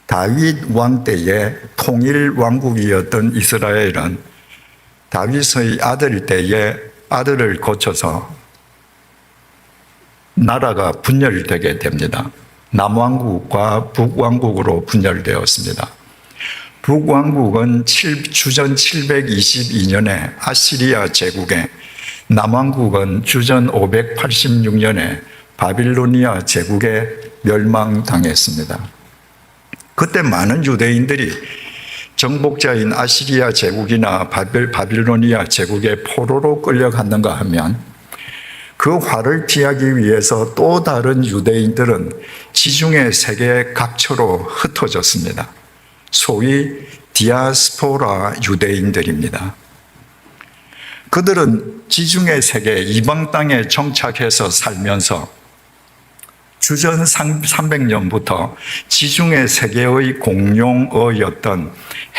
다윗 왕 때에 통일 왕국이었던 이스라엘은 다윗의 아들 때에 아들을 거쳐서 나라가 분열되게 됩니다. 남왕국과 북왕국으로 분열되었습니다. 북왕국은 주전 722년에 아시리아 제국에, 남왕국은 주전 586년에 바빌로니아 제국에 멸망당했습니다. 그때 많은 유대인들이 정복자인 아시리아 제국이나 바빌로니아 제국의 포로로 끌려갔는가 하면 그 화를 피하기 위해서 또 다른 유대인들은 지중해 세계 각처로 흩어졌습니다. 소위 디아스포라 유대인들입니다. 그들은 지중해 세계 이방 땅에 정착해서 살면서 주전 300년부터 지중해 세계의 공용어였던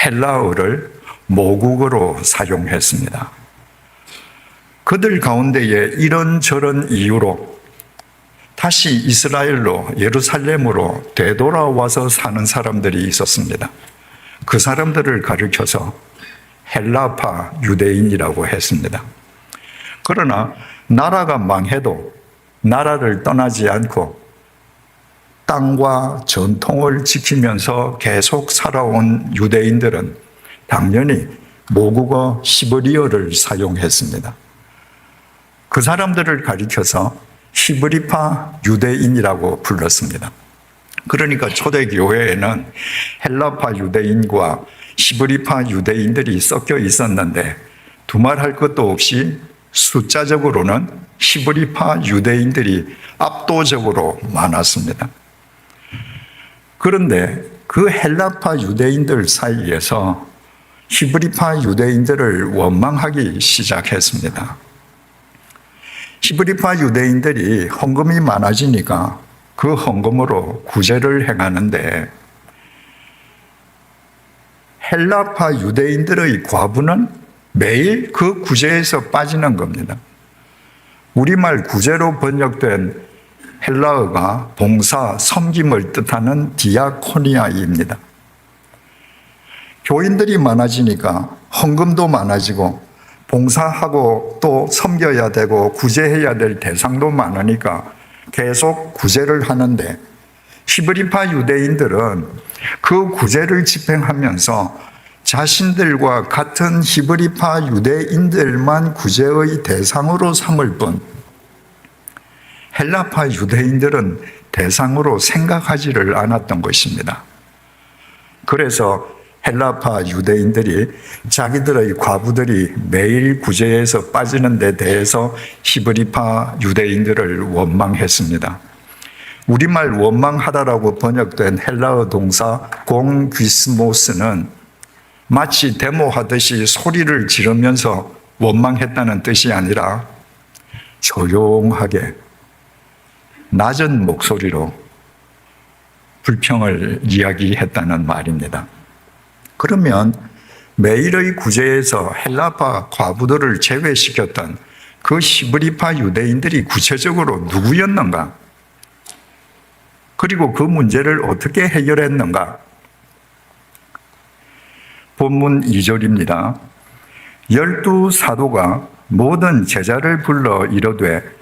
헬라어를 모국어로 사용했습니다. 그들 가운데에 이런저런 이유로 다시 이스라엘로, 예루살렘으로 되돌아와서 사는 사람들이 있었습니다. 그 사람들을 가리켜서 헬라파 유대인이라고 했습니다. 그러나 나라가 망해도 나라를 떠나지 않고 땅과 전통을 지키면서 계속 살아온 유대인들은 당연히 모국어 히브리어를 사용했습니다. 그 사람들을 가리켜서 히브리파 유대인이라고 불렀습니다. 그러니까 초대교회에는 헬라파 유대인과 히브리파 유대인들이 섞여 있었는데 두말할 것도 없이 숫자적으로는 히브리파 유대인들이 압도적으로 많았습니다. 그런데 그 헬라파 유대인들 사이에서 히브리파 유대인들을 원망하기 시작했습니다. 히브리파 유대인들이 헌금이 많아지니까 그 헌금으로 구제를 행하는데 헬라파 유대인들의 과부는 매일 그 구제에서 빠지는 겁니다. 우리말 구제로 번역된 헬라어가 봉사, 섬김을 뜻하는 디아코니아입니다. 교인들이 많아지니까 헌금도 많아지고 봉사하고 또 섬겨야 되고 구제해야 될 대상도 많으니까 계속 구제를 하는데 히브리파 유대인들은 그 구제를 집행하면서 자신들과 같은 히브리파 유대인들만 구제의 대상으로 삼을 뿐 헬라파 유대인들은 대상으로 생각하지를 않았던 것입니다. 그래서 헬라파 유대인들이 자기들의 과부들이 매일 구제에서 빠지는 데 대해서 히브리파 유대인들을 원망했습니다. 우리말 원망하다라고 번역된 헬라어 동사 공귀스모스는 마치 데모하듯이 소리를 지르면서 원망했다는 뜻이 아니라 조용하게 낮은 목소리로 불평을 이야기했다는 말입니다. 그러면 매일의 구제에서 헬라파 과부들을 제외시켰던 그 히브리파 유대인들이 구체적으로 누구였는가? 그리고 그 문제를 어떻게 해결했는가? 본문 2절입니다. 12사도가 모든 제자를 불러 이르되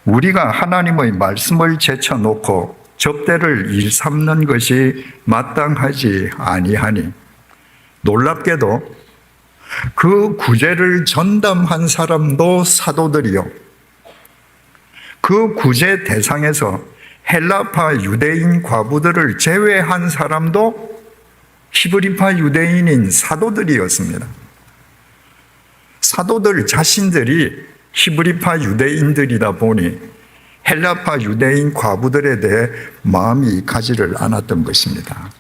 우리가 하나님의 말씀을 제쳐놓고 접대를 일삼는 것이 마땅하지 아니하니 놀랍게도 그 구제를 전담한 사람도 사도들이요. 그 구제 대상에서 헬라파 유대인 과부들을 제외한 사람도 히브리파 유대인인 사도들이었습니다. 사도들 자신들이 히브리파 유대인들이다 보니 헬라파 유대인 과부들에 대해 마음이 가지를 않았던 것입니다.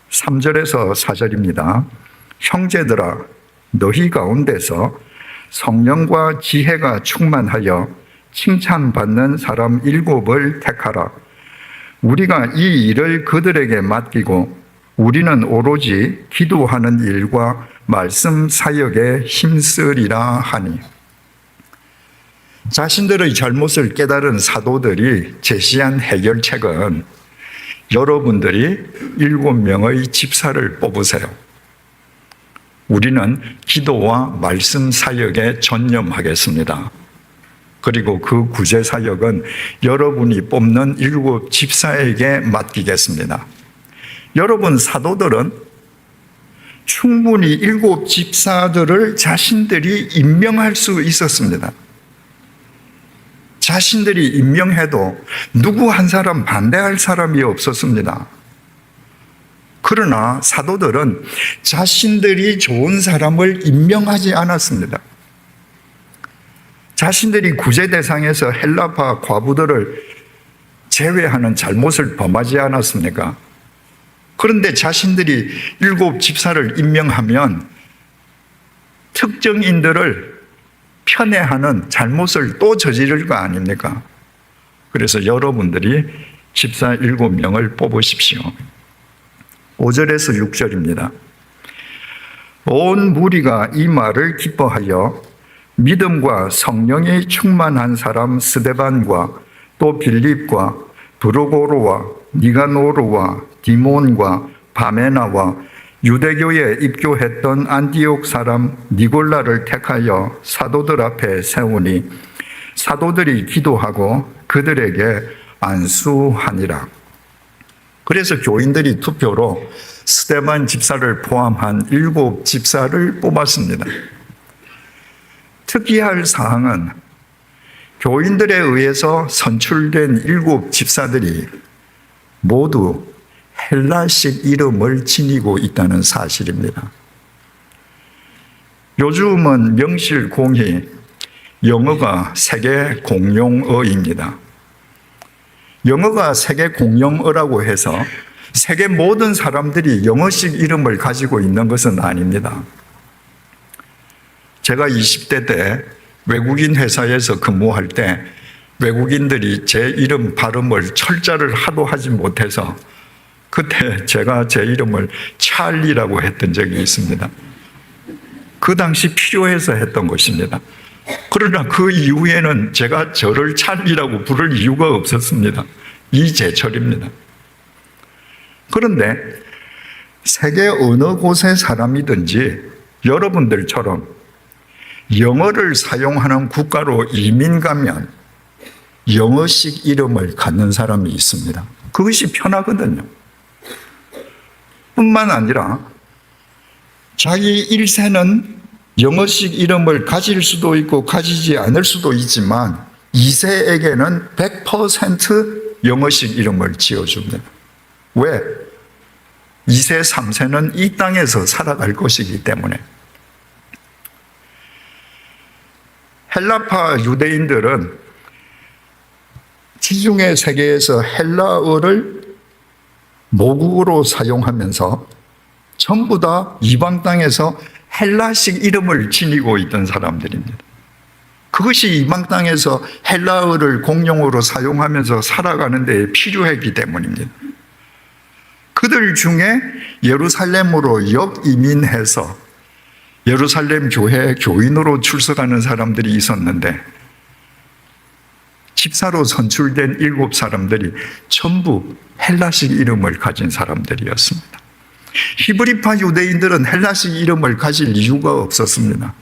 3절에서 4절입니다. 형제들아, 너희 가운데서 성령과 지혜가 충만하여 칭찬받는 사람 7을 택하라. 우리가 이 일을 그들에게 맡기고 우리는 오로지 기도하는 일과 말씀 사역에 힘쓰리라 하니. 자신들의 잘못을 깨달은 사도들이 제시한 해결책은 여러분들이 7명의 집사를 뽑으세요. 우리는 기도와 말씀 사역에 전념하겠습니다. 그리고 그 구제 사역은 여러분이 뽑는 7 집사에게 맡기겠습니다. 여러분 사도들은 충분히 7 집사들을 자신들이 임명할 수 있었습니다. 자신들이 임명해도 누구 한 사람 반대할 사람이 없었습니다. 그러나 사도들은 자신들이 좋은 사람을 임명하지 않았습니다. 자신들이 구제 대상에서 헬라파 과부들을 제외하는 잘못을 범하지 않았습니까? 그런데 자신들이 7 집사를 임명하면 특정인들을 편애하는 잘못을 또 저지를 거 아닙니까? 그래서 여러분들이 집사 7명을 뽑으십시오. 5절에서 6절입니다. 온 무리가 이 말을 기뻐하여 믿음과 성령이 충만한 사람 스데반과 또 빌립과 브루고로와 니가노르와 디몬과 바메나와 유대교에 입교했던 안디옥 사람 니골라를 택하여 사도들 앞에 세우니 사도들이 기도하고 그들에게 안수하니라. 그래서 교인들이 투표로 스데반 집사를 포함한 7 집사를 뽑았습니다. 특이할 사항은 교인들에 의해서 선출된 7 집사들이 모두 헬라식 이름을 지니고 있다는 사실입니다. 요즘은 명실공히 영어가 세계 공용어입니다. 영어가 세계 공용어라고 해서 세계 모든 사람들이 영어식 이름을 가지고 있는 것은 아닙니다. 제가 20대 때 외국인 회사에서 근무할 때 외국인들이 제 이름 발음을 철자를 하도 하지 못해서 그때 제가 제 이름을 찰리라고 했던 적이 있습니다. 그 당시 필요해서 했던 것입니다. 그러나 그 이후에는 제가 저를 찰리라고 부를 이유가 없었습니다. 이제철입니다. 그런데 세계 어느 곳의 사람이든지 여러분들처럼 영어를 사용하는 국가로 이민 가면 영어식 이름을 갖는 사람이 있습니다. 그것이 편하거든요. 뿐만 아니라 자기 일세는 영어식 이름을 가질 수도 있고 가지지 않을 수도 있지만 2세에게는 100% 영어식 이름을 지어줍니다. 왜? 2세, 3세는 이 땅에서 살아갈 것이기 때문에. 헬라파 유대인들은 지중해 세계에서 헬라어를 모국어로 사용하면서 전부 다 이방 땅에서 헬라식 이름을 지니고 있던 사람들입니다. 그것이 이방 땅에서 헬라어를 공용어로 사용하면서 살아가는 데 필요했기 때문입니다. 그들 중에 예루살렘으로 역이민해서 예루살렘 교회 교인으로 출석하는 사람들이 있었는데 집사로 선출된 7 사람들이 전부 헬라식 이름을 가진 사람들이었습니다. 히브리파 유대인들은 헬라식 이름을 가질 이유가 없었습니다.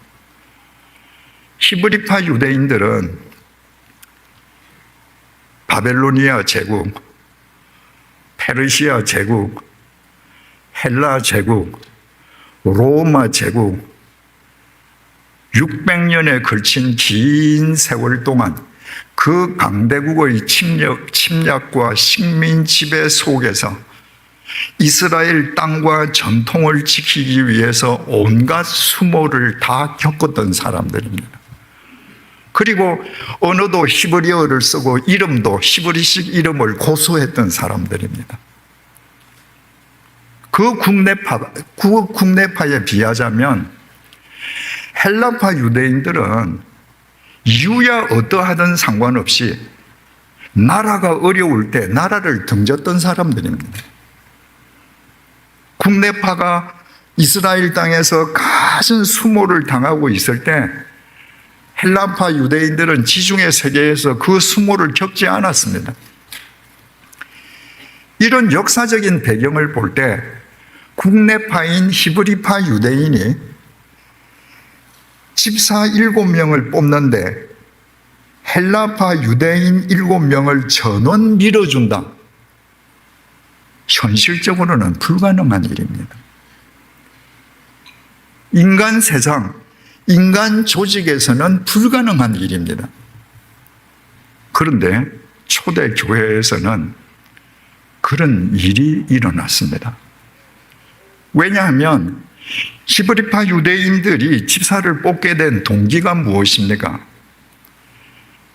히브리파 유대인들은 바벨로니아 제국, 페르시아 제국, 헬라 제국, 로마 제국 600년에 걸친 긴 세월 동안 그 강대국의 침략과 식민 지배 속에서 이스라엘 땅과 전통을 지키기 위해서 온갖 수모를 다 겪었던 사람들입니다. 그리고 언어도 히브리어를 쓰고 이름도 히브리식 이름을 고수했던 사람들입니다. 그 국내파에 비하자면 헬라파 유대인들은 이유야 어떠하든 상관없이 나라가 어려울 때 나라를 등졌던 사람들입니다. 국내파가 이스라엘 땅에서 가진 수모를 당하고 있을 때 헬라파 유대인들은 지중해 세계에서 그 수모를 겪지 않았습니다. 이런 역사적인 배경을 볼 때 국내파인 히브리파 유대인이 집사 7명을 뽑는데 헬라파 유대인 7명을 전원 밀어준다. 현실적으로는 불가능한 일입니다. 인간 세상, 인간 조직에서는 불가능한 일입니다. 그런데 초대 교회에서는 그런 일이 일어났습니다. 왜냐하면 히브리파 유대인들이 집사를 뽑게 된 동기가 무엇입니까?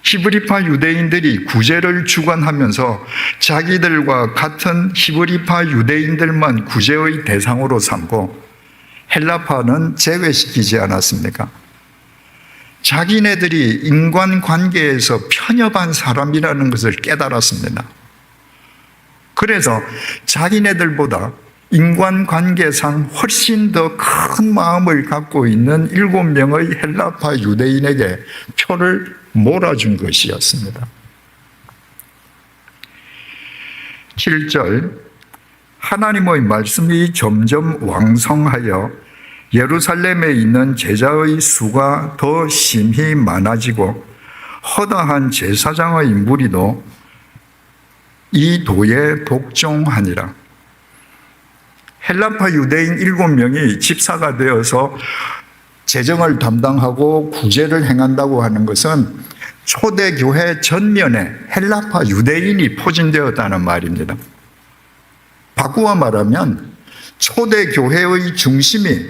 히브리파 유대인들이 구제를 주관하면서 자기들과 같은 히브리파 유대인들만 구제의 대상으로 삼고 헬라파는 제외시키지 않았습니까? 자기네들이 인간관계에서 편협한 사람이라는 것을 깨달았습니다. 그래서 자기네들보다 인간관계상 훨씬 더 큰 마음을 갖고 있는 7명의 헬라파 유대인에게 표를 몰아준 것이었습니다. 7절, 하나님의 말씀이 점점 왕성하여 예루살렘에 있는 제자의 수가 더 심히 많아지고 허다한 제사장의 무리도 이 도에 복종하니라. 헬라파 유대인 7명이 집사가 되어서 재정을 담당하고 구제를 행한다고 하는 것은 초대교회 전면에 헬라파 유대인이 포진되었다는 말입니다. 바꾸어 말하면 초대교회의 중심이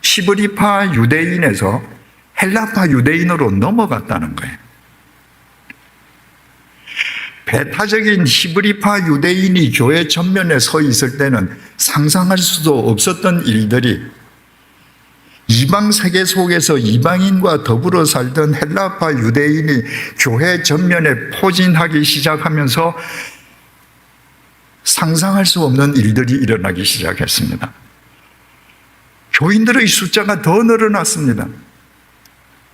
히브리파 유대인에서 헬라파 유대인으로 넘어갔다는 거예요. 배타적인 히브리파 유대인이 교회 전면에 서 있을 때는 상상할 수도 없었던 일들이 이방 세계 속에서 이방인과 더불어 살던 헬라파 유대인이 교회 전면에 포진하기 시작하면서 상상할 수 없는 일들이 일어나기 시작했습니다. 교인들의 숫자가 더 늘어났습니다.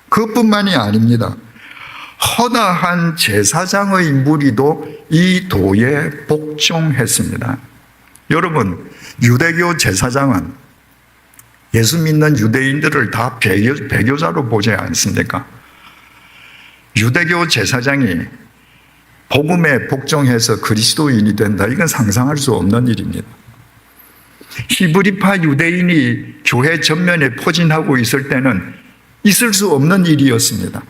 그것뿐만이 아닙니다. 허다한 제사장의 무리도 이 도에 복종했습니다. 여러분, 유대교 제사장은 예수 믿는 유대인들을 다 배교자로 보지 않습니까? 유대교 제사장이 복음에 복종해서 그리스도인이 된다. 이건 상상할 수 없는 일입니다. 히브리파 유대인이 교회 전면에 포진하고 있을 때는 있을 수 없는 일이었습니다.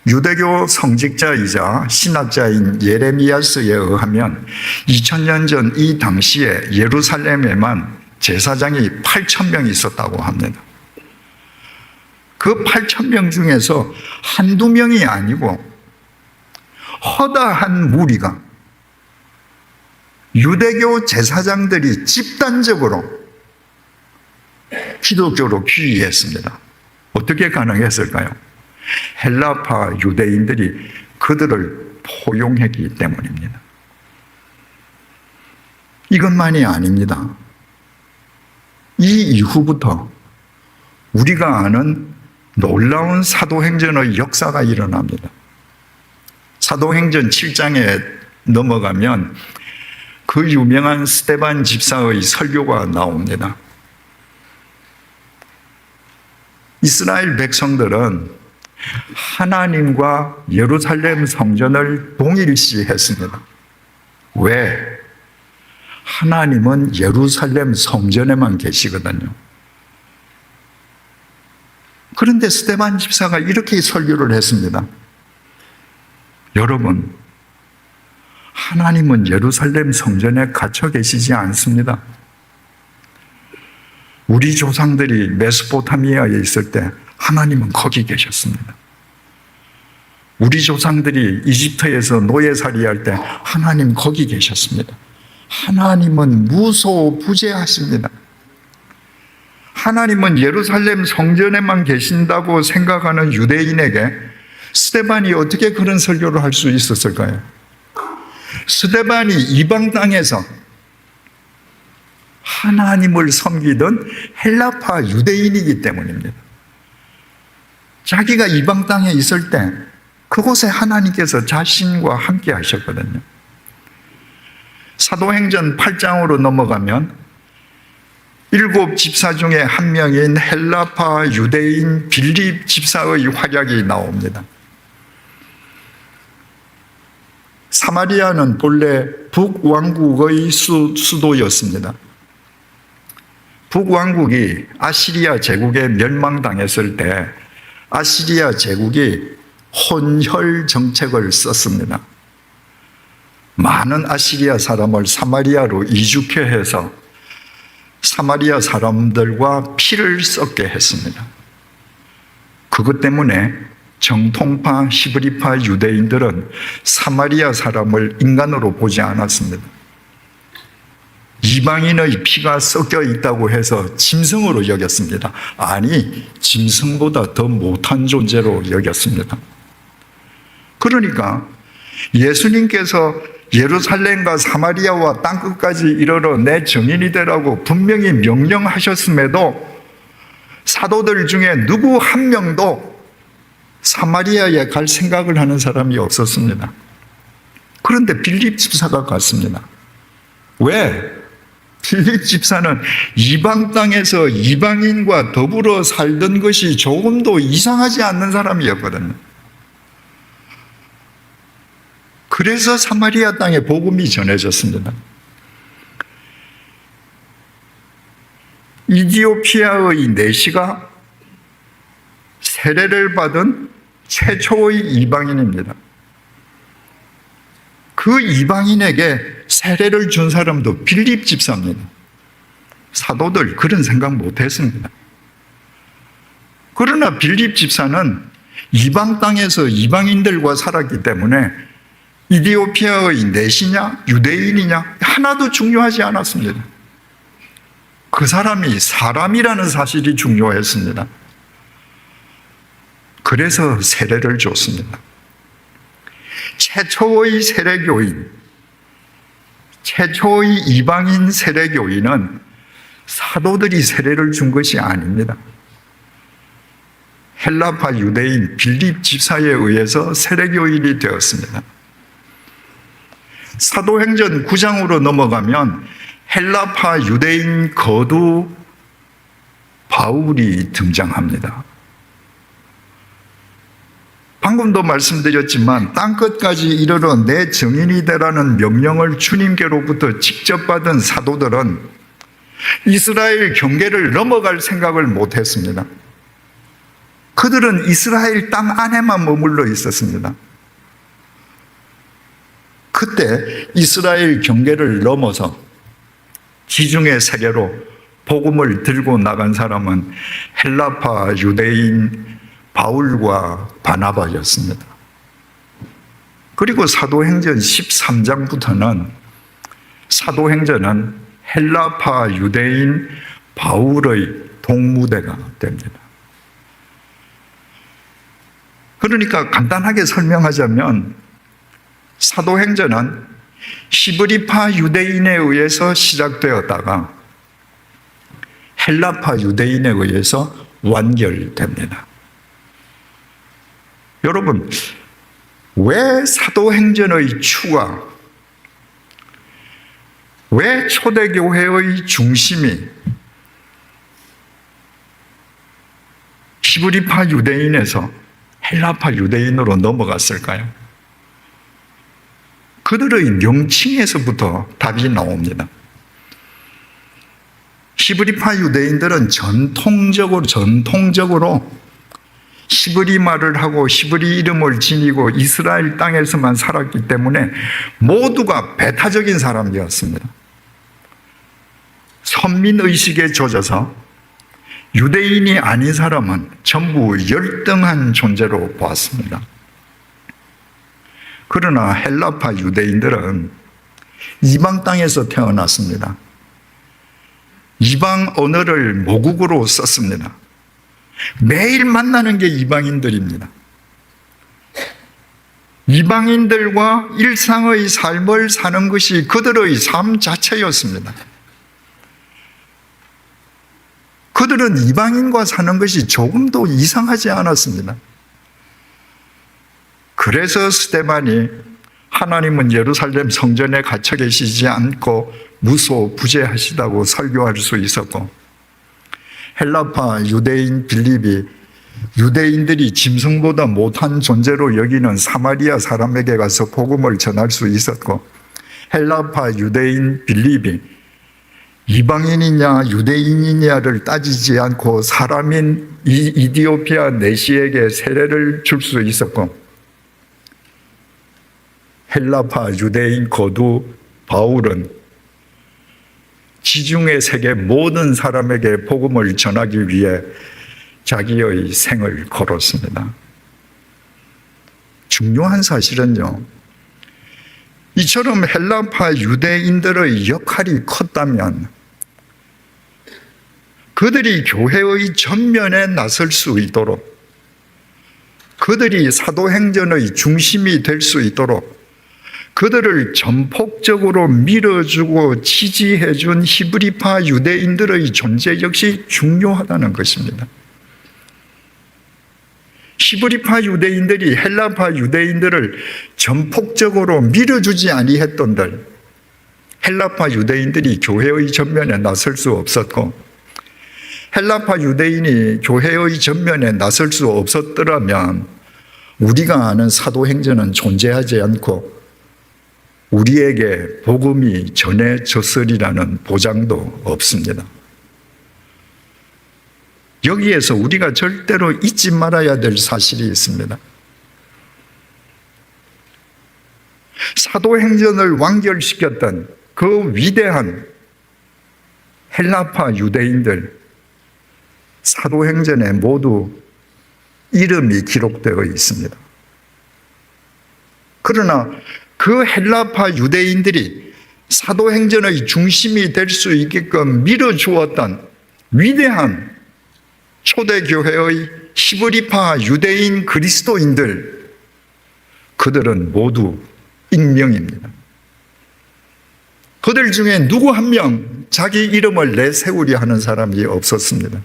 유대교 성직자이자 신학자인 예레미야스에 의하면 2000년 전 이 당시에 예루살렘에만 제사장이 8,000명 있었다고 합니다. 그 8,000명 중에서 한두 명이 아니고 허다한 무리가 유대교 제사장들이 집단적으로 기독교로 귀의했습니다. 어떻게 가능했을까요? 헬라파 유대인들이 그들을 포용했기 때문입니다. 이것만이 아닙니다. 이 이후부터 우리가 아는 놀라운 사도행전의 역사가 일어납니다. 사도행전 7장에 넘어가면 그 유명한 스데반 집사의 설교가 나옵니다. 이스라엘 백성들은 하나님과 예루살렘 성전을 동일시했습니다. 왜? 하나님은 예루살렘 성전에만 계시거든요. 그런데 스데반 집사가 이렇게 설교를 했습니다. 여러분, 하나님은 예루살렘 성전에 갇혀 계시지 않습니다. 우리 조상들이 메소포타미아에 있을 때 하나님은 거기 계셨습니다. 우리 조상들이 이집트에서 노예살이할 때 하나님 거기 계셨습니다. 하나님은 무소부재하십니다. 하나님은 예루살렘 성전에만 계신다고 생각하는 유대인에게 스데반이 어떻게 그런 설교를 할 수 있었을까요? 스데반이 이방 땅에서 하나님을 섬기던 헬라파 유대인이기 때문입니다. 자기가 이방 땅에 있을 때 그곳에 하나님께서 자신과 함께 하셨거든요. 사도행전 8장으로 넘어가면 7 집사 중에 한 명인 헬라파 유대인 빌립 집사의 활약이 나옵니다. 사마리아는 본래 북왕국의 수도였습니다. 북왕국이 아시리아 제국에 멸망당했을 때 아시리아 제국이 혼혈 정책을 썼습니다. 많은 아시리아 사람을 사마리아로 이주케 해서 사마리아 사람들과 피를 섞게 했습니다. 그것 때문에 정통파 히브리파 유대인들은 사마리아 사람을 인간으로 보지 않았습니다. 이방인의 피가 섞여 있다고 해서 짐승으로 여겼습니다. 아니, 짐승보다 더 못한 존재로 여겼습니다. 그러니까 예수님께서 예루살렘과 사마리아와 땅끝까지 이르러 내 증인이 되라고 분명히 명령하셨음에도 사도들 중에 누구 한 명도 사마리아에 갈 생각을 하는 사람이 없었습니다. 그런데 빌립 집사가 갔습니다. 왜? 빌립 집사는 이방 땅에서 이방인과 더불어 살던 것이 조금도 이상하지 않는 사람이었거든요. 그래서 사마리아 땅에 복음이 전해졌습니다. 이디오피아의 내시가 세례를 받은 최초의 이방인입니다. 그 이방인에게 세례를 준 사람도 빌립 집사입니다. 사도들 그런 생각 못했습니다. 그러나 빌립 집사는 이방 땅에서 이방인들과 살았기 때문에 이디오피아의 내시냐 유대인이냐 하나도 중요하지 않았습니다. 그 사람이 사람이라는 사실이 중요했습니다. 그래서 세례를 줬습니다. 최초의 세례교인, 최초의 이방인 세례교인은 사도들이 세례를 준 것이 아닙니다. 헬라파 유대인 빌립 집사에 의해서 세례교인이 되었습니다. 사도행전 9장으로 넘어가면 헬라파 유대인 거두 바울이 등장합니다. 방금도 말씀드렸지만 땅끝까지 이르러 내 증인이 되라는 명령을 주님께로부터 직접 받은 사도들은 이스라엘 경계를 넘어갈 생각을 못했습니다. 그들은 이스라엘 땅 안에만 머물러 있었습니다. 그때 이스라엘 경계를 넘어서 지중해 세계로 복음을 들고 나간 사람은 헬라파 유대인 바울과 바나바였습니다. 그리고 사도행전 13장부터는 사도행전은 헬라파 유대인 바울의 동무대가 됩니다. 그러니까 간단하게 설명하자면 사도행전은 히브리파 유대인에 의해서 시작되었다가 헬라파 유대인에 의해서 완결됩니다. 여러분, 왜 사도행전의 추가, 왜 초대교회의 중심이 히브리파 유대인에서 헬라파 유대인으로 넘어갔을까요? 그들의 명칭에서부터 답이 나옵니다. 히브리파 유대인들은 전통적으로 히브리 말을 하고 히브리 이름을 지니고 이스라엘 땅에서만 살았기 때문에 모두가 배타적인 사람이었습니다. 선민의식에 젖어서 유대인이 아닌 사람은 전부 열등한 존재로 보았습니다. 그러나 헬라파 유대인들은 이방 땅에서 태어났습니다. 이방 언어를 모국어로 썼습니다. 매일 만나는 게 이방인들입니다. 이방인들과 일상의 삶을 사는 것이 그들의 삶 자체였습니다. 그들은 이방인과 사는 것이 조금도 이상하지 않았습니다. 그래서 스데반이 하나님은 예루살렘 성전에 갇혀 계시지 않고 무소부재하시다고 설교할 수 있었고, 헬라파 유대인 빌립이 유대인들이 짐승보다 못한 존재로 여기는 사마리아 사람에게 가서 복음을 전할 수 있었고, 헬라파 유대인 빌립이 이방인이냐 유대인이냐를 따지지 않고 사람인 이디오피아 내시에게 세례를 줄 수 있었고, 헬라파 유대인 거두 바울은 지중해 세계 모든 사람에게 복음을 전하기 위해 자기의 생을 걸었습니다. 중요한 사실은요, 이처럼 헬라파 유대인들의 역할이 컸다면 그들이 교회의 전면에 나설 수 있도록, 그들이 사도행전의 중심이 될 수 있도록 그들을 전폭적으로 밀어주고 지지해준 히브리파 유대인들의 존재 역시 중요하다는 것입니다. 히브리파 유대인들이 헬라파 유대인들을 전폭적으로 밀어주지 아니했던들 헬라파 유대인들이 교회의 전면에 나설 수 없었고, 헬라파 유대인이 교회의 전면에 나설 수 없었더라면 우리가 아는 사도행전은 존재하지 않고 우리에게 복음이 전해졌으리라는 보장도 없습니다. 여기에서 우리가 절대로 잊지 말아야 될 사실이 있습니다. 사도행전을 완결시켰던 그 위대한 헬라파 유대인들, 사도행전에 모두 이름이 기록되어 있습니다. 그러나 그 헬라파 유대인들이 사도행전의 중심이 될 수 있게끔 밀어주었던 위대한 초대교회의 히브리파 유대인 그리스도인들, 그들은 모두 익명입니다. 그들 중에 누구 한 명 자기 이름을 내세우려 하는 사람이 없었습니다.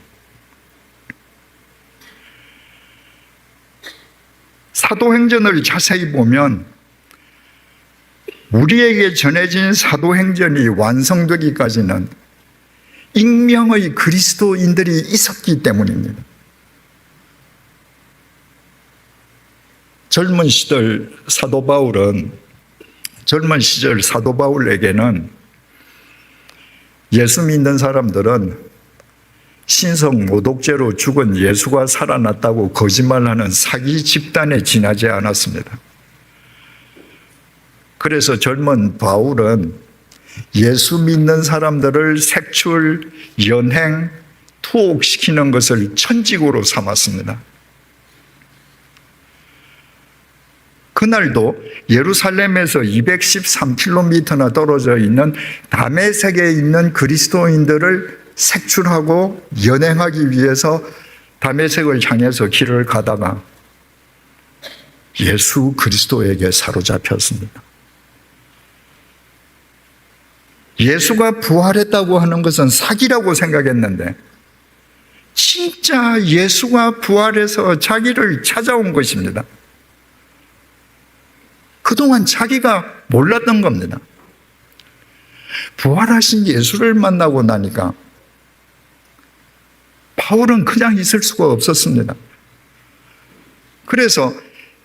사도행전을 자세히 보면 우리에게 전해진 사도행전이 완성되기까지는 익명의 그리스도인들이 있었기 때문입니다. 젊은 시절 사도 바울에게는 예수 믿는 사람들은 신성 모독죄로 죽은 예수가 살아났다고 거짓말하는 사기 집단에 지나지 않았습니다. 그래서 젊은 바울은 예수 믿는 사람들을 색출, 연행, 투옥시키는 것을 천직으로 삼았습니다. 그날도 예루살렘에서 213km나 떨어져 있는 다메섹에 있는 그리스도인들을 색출하고 연행하기 위해서 다메섹을 향해서 길을 가다가 예수 그리스도에게 사로잡혔습니다. 예수가 부활했다고 하는 것은 사기라고 생각했는데 진짜 예수가 부활해서 자기를 찾아온 것입니다. 그동안 자기가 몰랐던 겁니다. 부활하신 예수를 만나고 나니까 바울은 그냥 있을 수가 없었습니다. 그래서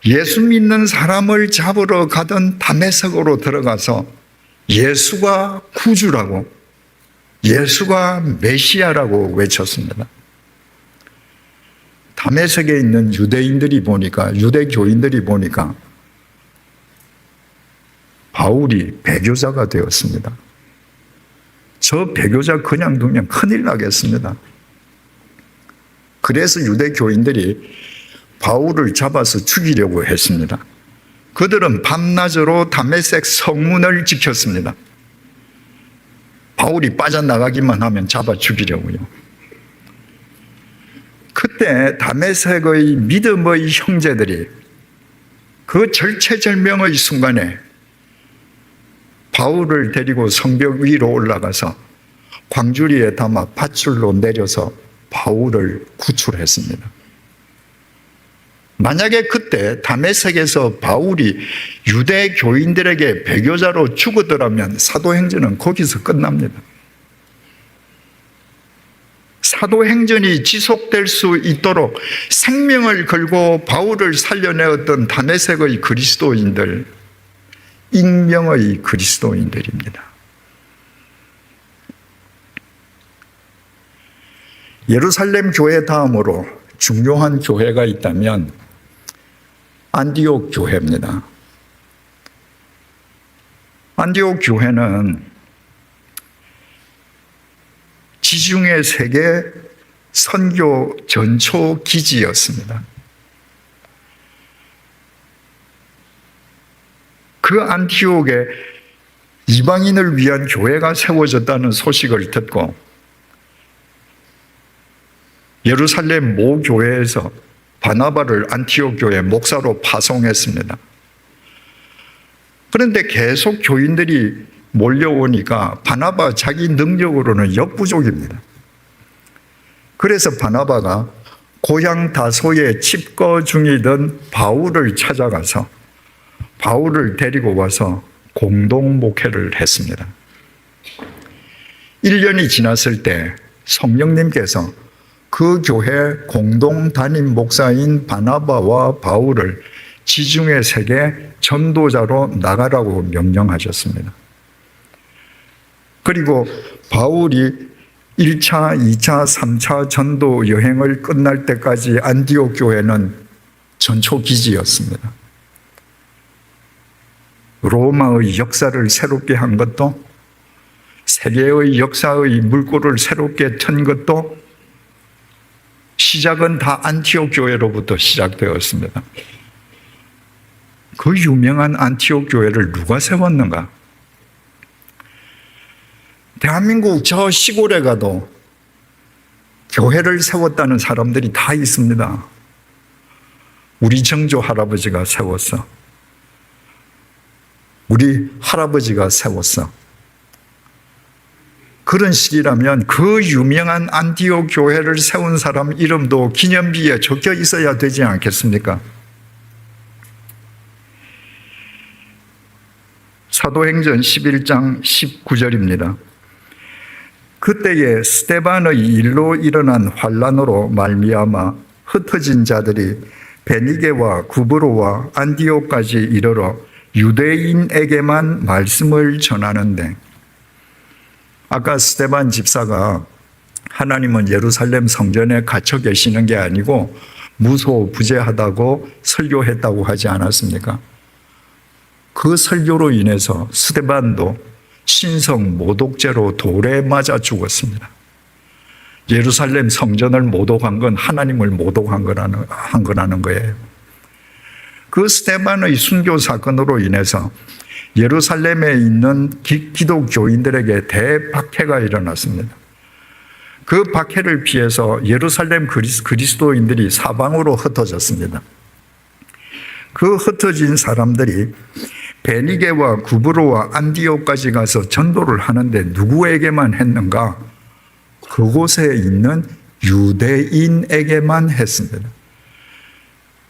예수 믿는 사람을 잡으러 가던 다메섹으로 들어가서 예수가 구주라고, 예수가 메시아라고 외쳤습니다. 다메섹에 있는 유대교인들이 보니까 바울이 배교자가 되었습니다. 저 배교자 그냥 두면 큰일 나겠습니다. 그래서 유대교인들이 바울을 잡아서 죽이려고 했습니다. 그들은 밤낮으로 다메섹 성문을 지켰습니다. 바울이 빠져나가기만 하면 잡아 죽이려고요. 그때 다메섹의 믿음의 형제들이 그 절체절명의 순간에 바울을 데리고 성벽 위로 올라가서 광주리에 담아 밧줄로 내려서 바울을 구출했습니다. 만약에 그때 다메섹에서 바울이 유대 교인들에게 배교자로 죽었더라면 사도행전은 거기서 끝납니다. 사도행전이 지속될 수 있도록 생명을 걸고 바울을 살려내었던 다메섹의 그리스도인들, 익명의 그리스도인들입니다. 예루살렘 교회 다음으로 중요한 교회가 있다면 안디옥 교회입니다. 안디옥 교회는 지중해 세계 선교 전초 기지였습니다. 그 안티옥에 이방인을 위한 교회가 세워졌다는 소식을 듣고 예루살렘 모 교회에서 바나바를 안티옥 교회 목사로 파송했습니다. 그런데 계속 교인들이 몰려오니까 바나바 자기 능력으로는 역부족입니다. 그래서 바나바가 고향 다소에 칩거 중이던 바울을 찾아가서 바울을 데리고 와서 공동 목회를 했습니다. 1년이 지났을 때 성령님께서 그 교회 공동 담임 목사인 바나바와 바울을 지중해 세계 전도자로 나가라고 명령하셨습니다. 그리고 바울이 1차, 2차, 3차 전도 여행을 끝날 때까지 안디옥 교회는 전초 기지였습니다. 로마의 역사를 새롭게 한 것도, 세계의 역사의 물꼬를 새롭게 튼 것도 시작은 다 안티옥 교회로부터 시작되었습니다. 그 유명한 안티옥 교회를 누가 세웠는가? 대한민국 저 시골에 가도 교회를 세웠다는 사람들이 다 있습니다. 우리 정조 할아버지가 세웠어. 우리 할아버지가 세웠어. 그런 식이라면 그 유명한 안티옥 교회를 세운 사람 이름도 기념비에 적혀 있어야 되지 않겠습니까? 사도행전 11장 19절입니다. 그때에 스데반의 일로 일어난 환란으로 말미암아 흩어진 자들이 베니게와 구브로와 안디옥까지 이르러 유대인에게만 말씀을 전하는데, 아까 스데반 집사가 하나님은 예루살렘 성전에 갇혀 계시는 게 아니고 무소부재하다고 설교했다고 하지 않았습니까? 그 설교로 인해서 스데반도 신성 모독죄로 돌에 맞아 죽었습니다. 예루살렘 성전을 모독한 건 하나님을 모독한 거라는 거예요. 그 스데반의 순교 사건으로 인해서 예루살렘에 있는 기독교인들에게 대박해가 일어났습니다. 그 박해를 피해서 예루살렘 그리스도인들이 사방으로 흩어졌습니다. 그 흩어진 사람들이 베니게와 구브로와 안디옥까지 가서 전도를 하는데 누구에게만 했는가? 그곳에 있는 유대인에게만 했습니다.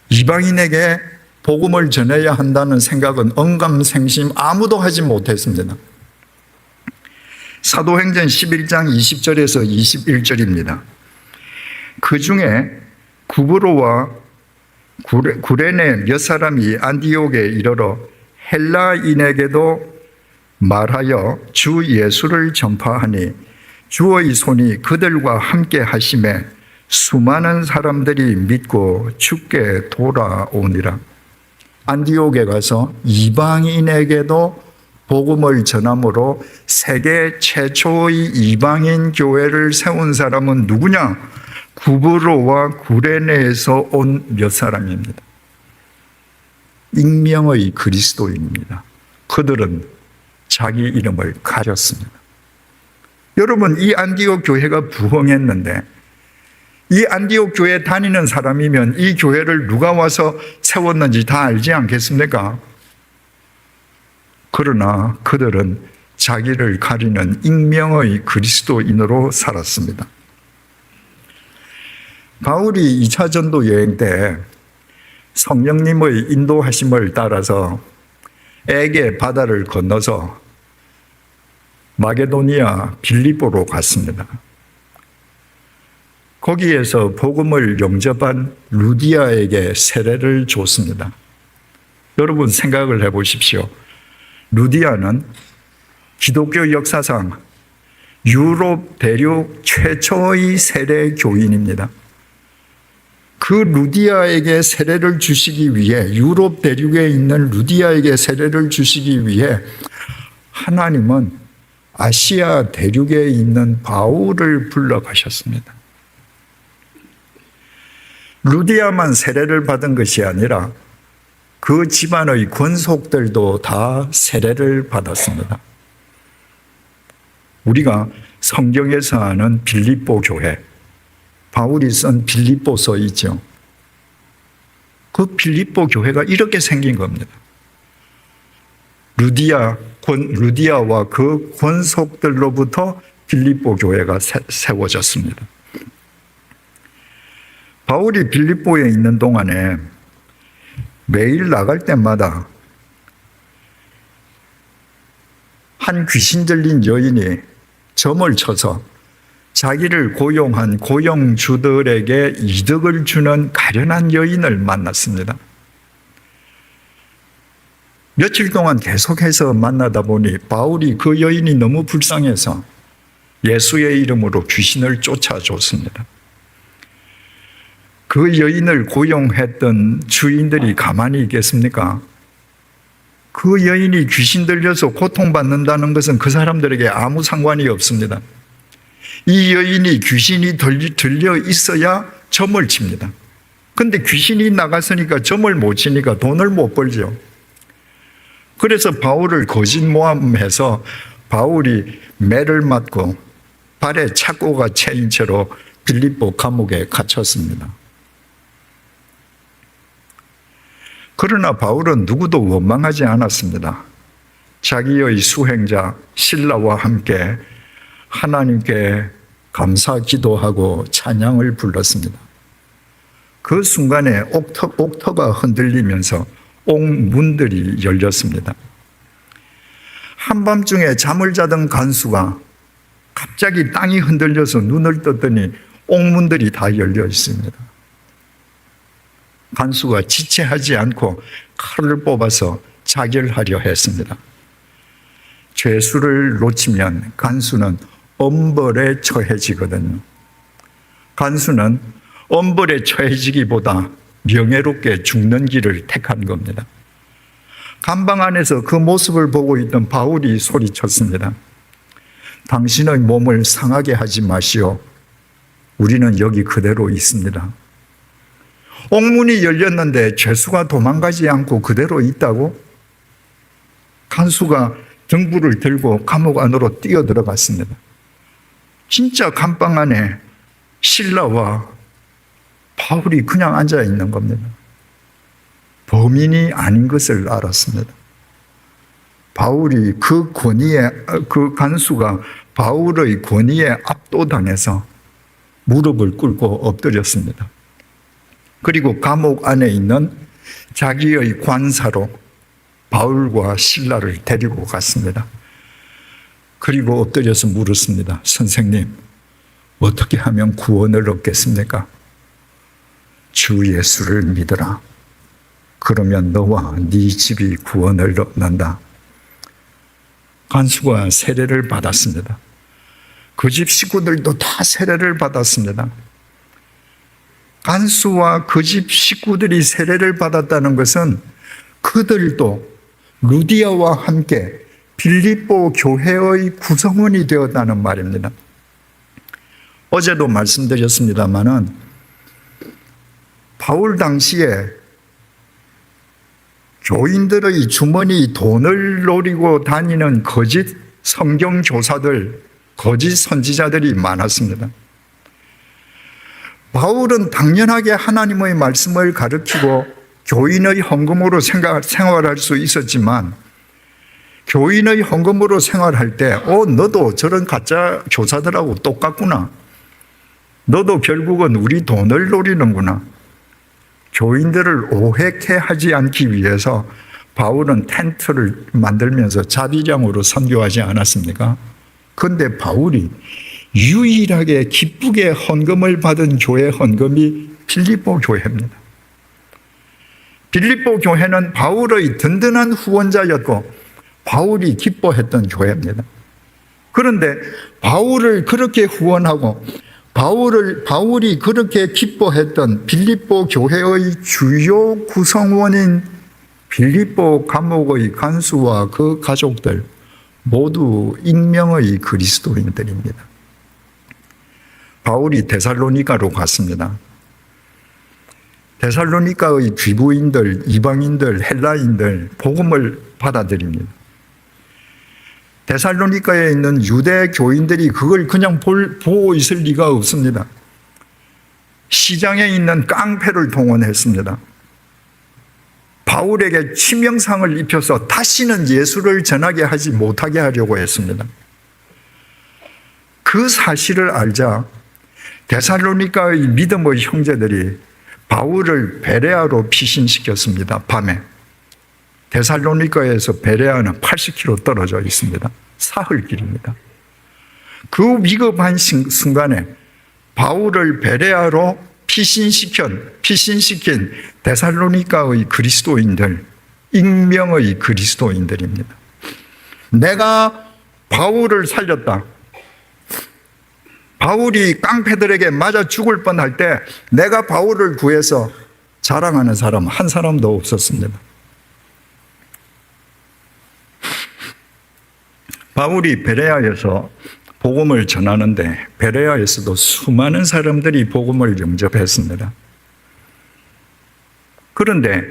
이방인에게 복음을 전해야 한다는 생각은 언감생심 아무도 하지 못했습니다. 사도행전 11장 20절에서 21절입니다. 그 중에 구브로와 구레네 몇 사람이 안디옥에 이르러 헬라인에게도 말하여 주 예수를 전파하니 주의 손이 그들과 함께 하심에 수많은 사람들이 믿고 주께 돌아오니라. 안디옥에 가서 이방인에게도 복음을 전함으로 세계 최초의 이방인 교회를 세운 사람은 누구냐? 구브로와 구레네에서 온 몇 사람입니다. 익명의 그리스도인입니다. 그들은 자기 이름을 가렸습니다. 여러분, 이 안디옥 교회가 부흥했는데 이 안디옥 교회 다니는 사람이면 이 교회를 누가 와서 세웠는지 다 알지 않겠습니까? 그러나 그들은 자기를 가리는 익명의 그리스도인으로 살았습니다. 바울이 2차 전도 여행 때 성령님의 인도하심을 따라서 에게 바다를 건너서 마게도니아 빌립보로 갔습니다. 거기에서 복음을 영접한 루디아에게 세례를 줬습니다. 여러분 생각을 해보십시오. 루디아는 기독교 역사상 유럽 대륙 최초의 세례 교인입니다. 그 루디아에게 세례를 주시기 위해, 유럽 대륙에 있는 루디아에게 세례를 주시기 위해 하나님은 아시아 대륙에 있는 바울을 불러가셨습니다. 루디아만 세례를 받은 것이 아니라 그 집안의 권속들도 다 세례를 받았습니다. 우리가 성경에서 아는 빌립보 교회, 바울이 쓴 빌립보서 있죠. 그 빌립보 교회가 이렇게 생긴 겁니다. 루디아와 그 권속들로부터 빌립보 교회가 세워졌습니다. 바울이 빌립보에 있는 동안에 매일 나갈 때마다 한 귀신 들린 여인이 점을 쳐서 자기를 고용한 고용주들에게 이득을 주는 가련한 여인을 만났습니다. 며칠 동안 계속해서 만나다 보니 바울이 그 여인이 너무 불쌍해서 예수의 이름으로 귀신을 쫓아줬습니다. 그 여인을 고용했던 주인들이 가만히 있겠습니까? 그 여인이 귀신 들려서 고통받는다는 것은 그 사람들에게 아무 상관이 없습니다. 이 여인이 귀신이 들려 있어야 점을 칩니다. 근데 귀신이 나갔으니까 점을 못 치니까 돈을 못 벌죠. 그래서 바울을 거짓 모함해서 바울이 매를 맞고 발에 착고가 채인 채로 빌립보 감옥에 갇혔습니다. 그러나 바울은 누구도 원망하지 않았습니다. 자기의 수행자 실라와 함께 하나님께 감사 기도하고 찬양을 불렀습니다. 그 순간에 옥터가 흔들리면서 옥문들이 열렸습니다. 한밤중에 잠을 자던 간수가 갑자기 땅이 흔들려서 눈을 떴더니 옥문들이 다 열려 있습니다. 간수가 지체하지 않고 칼을 뽑아서 자결하려 했습니다. 죄수를 놓치면 간수는 엄벌에 처해지거든요. 간수는 엄벌에 처해지기보다 명예롭게 죽는 길을 택한 겁니다. 감방 안에서 그 모습을 보고 있던 바울이 소리쳤습니다. 당신의 몸을 상하게 하지 마시오. 우리는 여기 그대로 있습니다. 옥문이 열렸는데 죄수가 도망가지 않고 그대로 있다고? 간수가 등불을 들고 감옥 안으로 뛰어 들어갔습니다. 진짜 감방 안에 실라와 바울이 그냥 앉아 있는 겁니다. 범인이 아닌 것을 알았습니다. 바울이 그 간수가 바울의 권위에 압도당해서 무릎을 꿇고 엎드렸습니다. 그리고 감옥 안에 있는 자기의 관사로 바울과 실라를 데리고 갔습니다. 그리고 엎드려서 물었습니다. 선생님, 어떻게 하면 구원을 얻겠습니까? 주 예수를 믿어라. 그러면 너와 네 집이 구원을 얻는다. 간수가 세례를 받았습니다. 그 집 식구들도 다 세례를 받았습니다. 간수와 그 집 식구들이 세례를 받았다는 것은 그들도 루디아와 함께 빌립보 교회의 구성원이 되었다는 말입니다. 어제도 말씀드렸습니다마는 바울 당시에 교인들의 주머니 돈을 노리고 다니는 거짓 성경교사들, 거짓 선지자들이 많았습니다. 바울은 당연하게 하나님의 말씀을 가르치고 교인의 헌금으로 생활할 수 있었지만 교인의 헌금으로 생활할 때 너도 저런 가짜 교사들하고 똑같구나. 너도 결국은 우리 돈을 노리는구나. 교인들을 오해케 하지 않기 위해서 바울은 텐트를 만들면서 자비량으로 선교하지 않았습니까? 그런데 바울이 유일하게 기쁘게 헌금을 받은 교회 헌금이 빌립보 교회입니다. 빌립보 교회는 바울의 든든한 후원자였고 바울이 기뻐했던 교회입니다. 그런데 바울을 그렇게 후원하고 바울이 그렇게 기뻐했던 빌립보 교회의 주요 구성원인 빌립보 감옥의 간수와 그 가족들 모두 익명의 그리스도인들입니다. 바울이 데살로니가로 갔습니다. 데살로니가의 귀부인들, 이방인들, 헬라인들 복음을 받아들입니다. 데살로니가에 있는 유대 교인들이 그걸 그냥 보고 있을 리가 없습니다. 시장에 있는 깡패를 동원했습니다. 바울에게 치명상을 입혀서 다시는 예수를 전하게 하지 못하게 하려고 했습니다. 그 사실을 알자 데살로니가의 믿음의 형제들이 바울을 베레아로 피신시켰습니다. 밤에. 데살로니가에서 베레아는 80km 떨어져 있습니다. 사흘길입니다. 그 위급한 순간에 바울을 베레아로 피신시킨 데살로니가의 그리스도인들, 익명의 그리스도인들입니다. 내가 바울을 살렸다. 바울이 깡패들에게 맞아 죽을 뻔할 때 내가 바울을 구해서 자랑하는 사람 한 사람도 없었습니다. 바울이 베레아에서 복음을 전하는데 베레아에서도 수많은 사람들이 복음을 영접했습니다. 그런데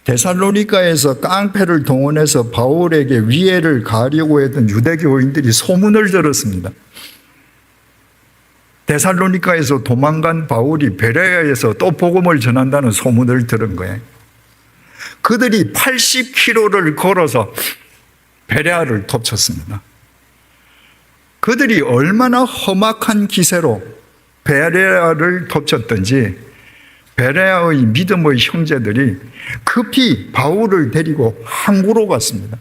데살로니가에서 깡패를 동원해서 바울에게 위해를 가하려고 했던 유대교인들이 소문을 들었습니다. 데살로니가에서 도망간 바울이 베레아에서 또 복음을 전한다는 소문을 들은 거예요. 그들이 80km를 걸어서 베레아를 덮쳤습니다. 그들이 얼마나 험악한 기세로 베레아를 덮쳤던지 베레아의 믿음의 형제들이 급히 바울을 데리고 항구로 갔습니다.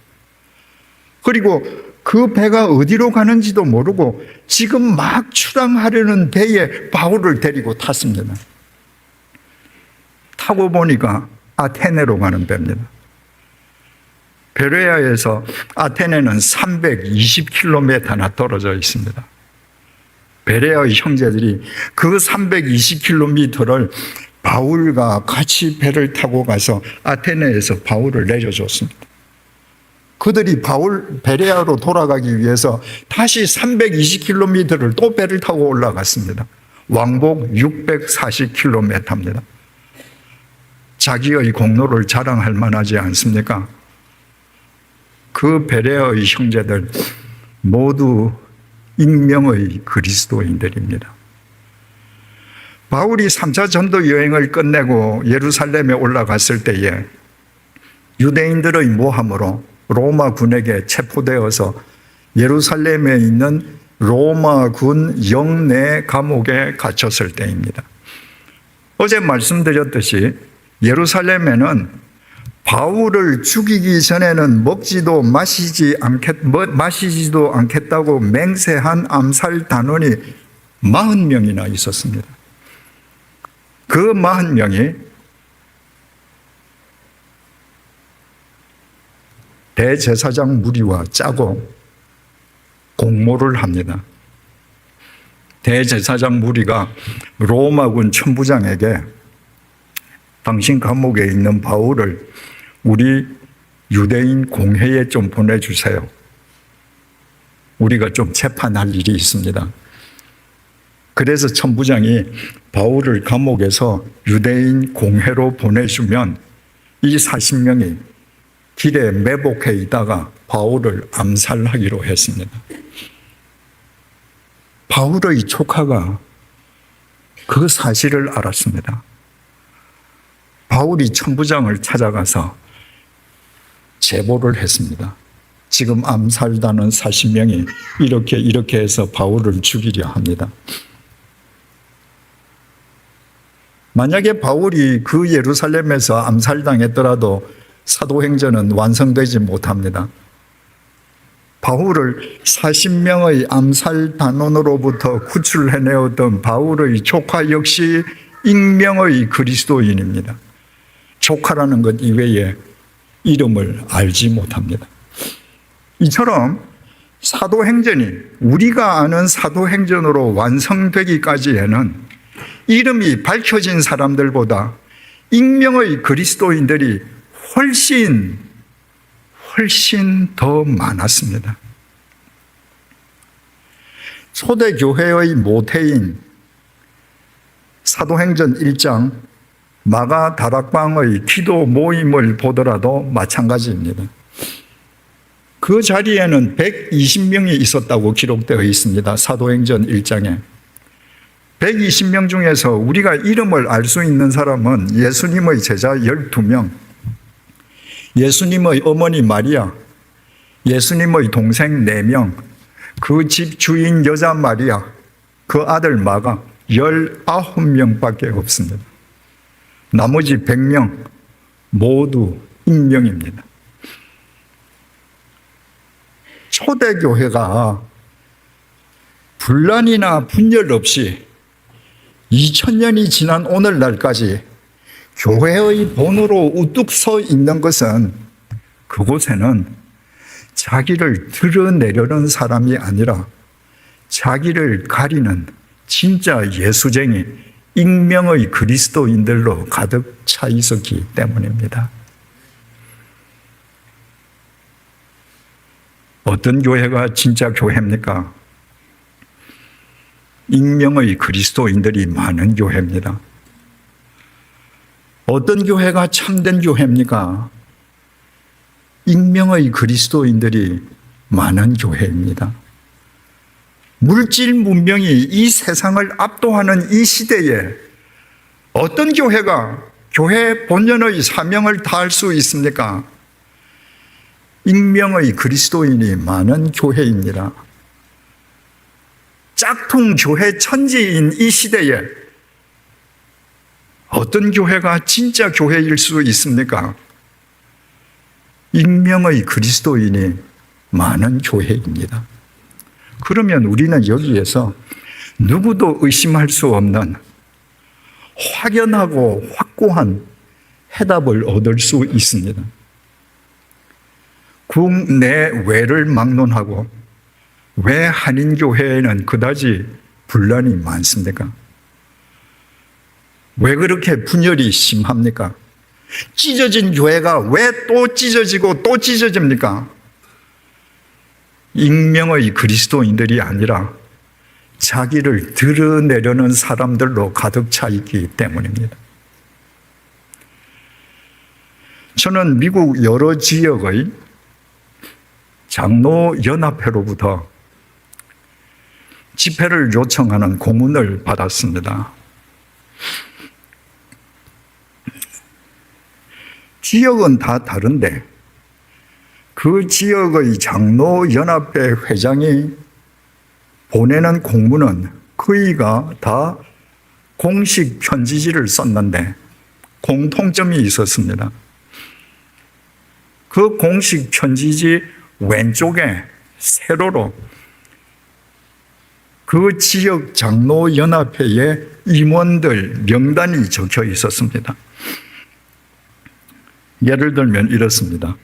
그리고 그 배가 어디로 가는지도 모르고 지금 막 출항하려는 배에 바울을 데리고 탔습니다. 타고 보니까 아테네로 가는 배입니다. 베레아에서 아테네는 320km나 떨어져 있습니다. 베레아의 형제들이 그 320km를 바울과 같이 배를 타고 가서 아테네에서 바울을 내려줬습니다. 그들이 베레아로 돌아가기 위해서 다시 320km를 또 배를 타고 올라갔습니다. 왕복 640km입니다. 자기의 공로를 자랑할 만하지 않습니까? 그 베레아의 형제들 모두 익명의 그리스도인들입니다. 바울이 3차 전도 여행을 끝내고 예루살렘에 올라갔을 때에 유대인들의 모함으로 로마 군에게 체포되어서 예루살렘에 있는 로마 군 영내 감옥에 갇혔을 때입니다. 어제 말씀드렸듯이 예루살렘에는 바울을 죽이기 전에는 먹지도 마시지도 않겠다고 맹세한 암살 단원이 40명이나 있었습니다. 그 40명이 대제사장 무리와 짜고 공모를 합니다. 대제사장 무리가 로마군 천부장에게 당신 감옥에 있는 바울을 우리 유대인 공회에 좀 보내주세요. 우리가 좀 재판할 일이 있습니다. 그래서 천부장이 바울을 감옥에서 유대인 공회로 보내주면 이 40명이 길에 매복해 있다가 바울을 암살하기로 했습니다. 바울의 조카가 그 사실을 알았습니다. 바울이 천부장을 찾아가서 제보를 했습니다. 지금 암살단은 40명이 이렇게 해서 바울을 죽이려 합니다. 만약에 바울이 그 예루살렘에서 암살당했더라도 사도행전은 완성되지 못합니다. 바울을 40명의 암살 단원으로부터 구출해내었던 바울의 조카 역시 익명의 그리스도인입니다. 조카라는 것 이외에 이름을 알지 못합니다. 이처럼 사도행전이 우리가 아는 사도행전으로 완성되기까지에는 이름이 밝혀진 사람들보다 익명의 그리스도인들이 훨씬 더 많았습니다. 초대교회의 모태인 사도행전 1장 마가 다락방의 기도 모임을 보더라도 마찬가지입니다. 그 자리에는 120명이 있었다고 기록되어 있습니다. 사도행전 1장에. 120명 중에서 우리가 이름을 알 수 있는 사람은 예수님의 제자 12명, 예수님의 어머니 마리아, 예수님의 동생 4명, 그 집 주인 여자 마리아, 그 아들 마가 19명밖에 없습니다. 나머지 100명 모두 익명입니다. 초대교회가 분란이나 분열 없이 2000년이 지난 오늘날까지 교회의 본으로 우뚝 서 있는 것은 그곳에는 자기를 드러내려는 사람이 아니라 자기를 가리는 진짜 예수쟁이, 익명의 그리스도인들로 가득 차 있었기 때문입니다. 어떤 교회가 진짜 교회입니까? 익명의 그리스도인들이 많은 교회입니다. 어떤 교회가 참된 교회입니까? 익명의 그리스도인들이 많은 교회입니다. 물질 문명이 이 세상을 압도하는 이 시대에 어떤 교회가 교회 본연의 사명을 다할 수 있습니까? 익명의 그리스도인이 많은 교회입니다. 짝퉁 교회 천지인 이 시대에 어떤 교회가 진짜 교회일 수 있습니까? 익명의 그리스도인이 많은 교회입니다. 그러면 우리는 여기에서 누구도 의심할 수 없는 확연하고 확고한 해답을 얻을 수 있습니다. 국내외를 막론하고 왜 한인교회에는 그다지 분란이 많습니까? 왜 그렇게 분열이 심합니까? 찢어진 교회가 왜 또 찢어지고 또 찢어집니까? 익명의 그리스도인들이 아니라 자기를 드러내려는 사람들로 가득 차 있기 때문입니다. 저는 미국 여러 지역의 장로연합회로부터 집회를 요청하는 공문을 받았습니다. 지역은 다 다른데 그 지역의 장로연합회 회장이 보내는 공문은 거의가 다 공식 편지지를 썼는데 공통점이 있었습니다. 그 공식 편지지 왼쪽에 세로로 그 지역 장로연합회의 임원들 명단이 적혀 있었습니다. 예를 들면 이렇습니다.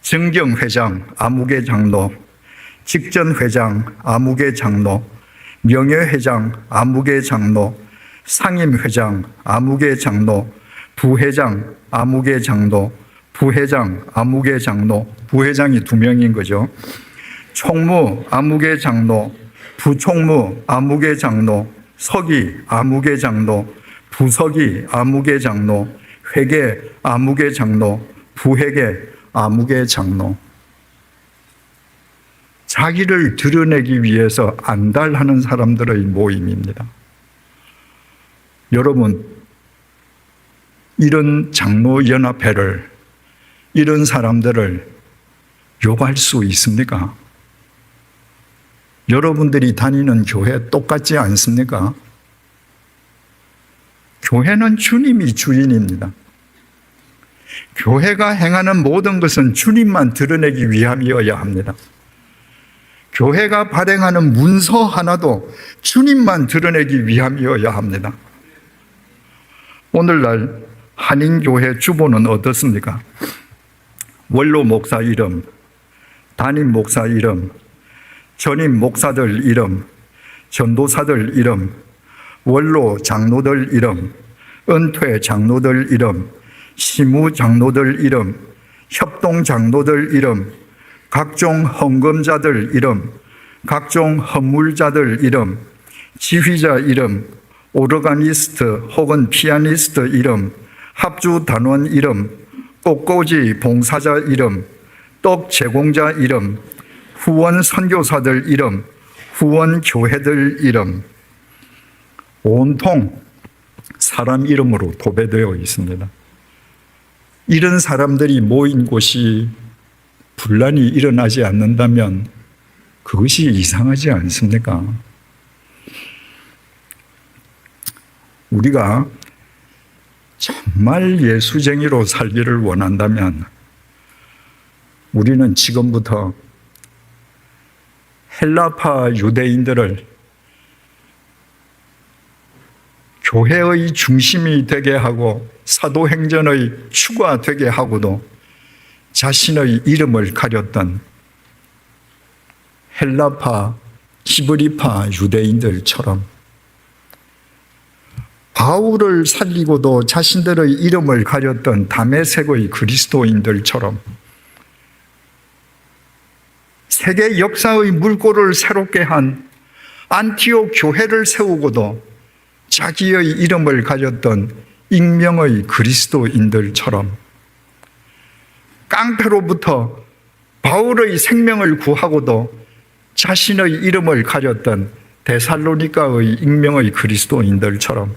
정경회장 아무개 장로, 직전회장 아무개 장로, 명예회장 아무개 장로, 상임회장 아무개 장로, 부회장 아무개 장로, 부회장 아무개 장로, 부회장이 2명인 거죠. 총무 아무개 장로, 부총무 아무개 장로, 서기 아무개 장로, 부서기 아무개 장로, 회계 아무개 장로, 부회계 아무개 장로. 자기를 드러내기 위해서 안달하는 사람들의 모임입니다. 여러분, 이런 장로연합회를, 이런 사람들을 욕할 수 있습니까? 여러분들이 다니는 교회 똑같지 않습니까? 교회는 주님이 주인입니다. 교회가 행하는 모든 것은 주님만 드러내기 위함이어야 합니다. 교회가 발행하는 문서 하나도 주님만 드러내기 위함이어야 합니다. 오늘날 한인교회 주보는 어떻습니까? 원로 목사 이름, 담임 목사 이름, 전임 목사들 이름, 전도사들 이름, 원로 장로들 이름, 은퇴 장로들 이름, 시무 장로들 이름, 협동 장로들 이름, 각종 헌금자들 이름, 각종 헌물자들 이름, 지휘자 이름, 오르가니스트 혹은 피아니스트 이름, 합주 단원 이름, 꽃꽂이 봉사자 이름, 떡 제공자 이름, 후원 선교사들 이름, 후원 교회들 이름, 온통 사람 이름으로 도배되어 있습니다. 이런 사람들이 모인 곳이 분란이 일어나지 않는다면 그것이 이상하지 않습니까? 우리가 정말 예수쟁이로 살기를 원한다면 우리는 지금부터 헬라파 유대인들을 교회의 중심이 되게 하고 사도행전의 추가 되게 하고도 자신의 이름을 가렸던 헬라파, 히브리파 유대인들처럼 바울을 살리고도 자신들의 이름을 가렸던 다메섹의 그리스도인들처럼 세계 역사의 물꼬를 새롭게 한 안티옥 교회를 세우고도 자기의 이름을 가졌던 익명의 그리스도인들처럼 깡패로부터 바울의 생명을 구하고도 자신의 이름을 가졌던 데살로니가의 익명의 그리스도인들처럼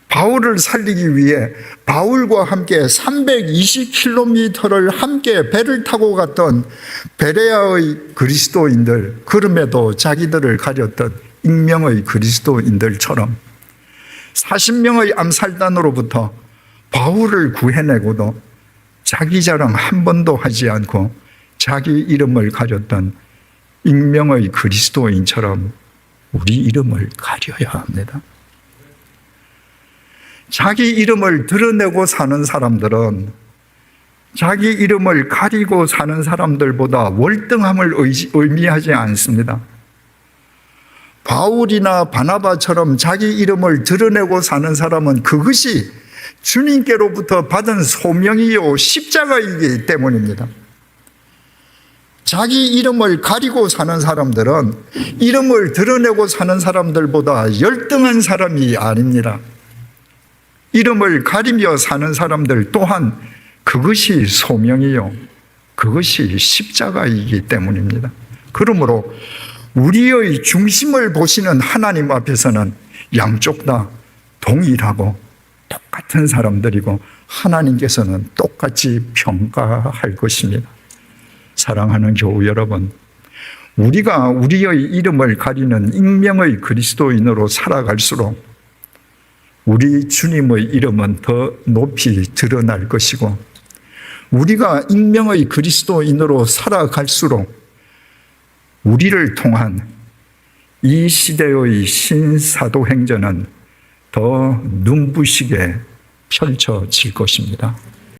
바울을 살리기 위해 바울과 함께 320km를 함께 배를 타고 갔던 베레아의 그리스도인들, 그럼에도 자기들을 가렸던 익명의 그리스도인들처럼 40명의 암살단으로부터 바울을 구해내고도 자기 자랑 한 번도 하지 않고 자기 이름을 가졌던 익명의 그리스도인처럼 우리 이름을 가려야 합니다. 자기 이름을 드러내고 사는 사람들은 자기 이름을 가리고 사는 사람들보다 월등함을 의미하지 않습니다. 바울이나 바나바처럼 자기 이름을 드러내고 사는 사람은 그것이 주님께로부터 받은 소명이요 십자가이기 때문입니다. 자기 이름을 가리고 사는 사람들은 이름을 드러내고 사는 사람들보다 열등한 사람이 아닙니다. 이름을 가리며 사는 사람들 또한 그것이 소명이요 그것이 십자가이기 때문입니다. 그러므로 우리의 중심을 보시는 하나님 앞에서는 양쪽 다 동일하고 똑같은 사람들이고 하나님께서는 똑같이 평가할 것입니다. 사랑하는 교우 여러분, 우리가 우리의 이름을 가리는 익명의 그리스도인으로 살아갈수록 우리 주님의 이름은 더 높이 드러날 것이고 우리가 익명의 그리스도인으로 살아갈수록 우리를 통한 이 시대의 신사도행전은 더 눈부시게 펼쳐질 것입니다.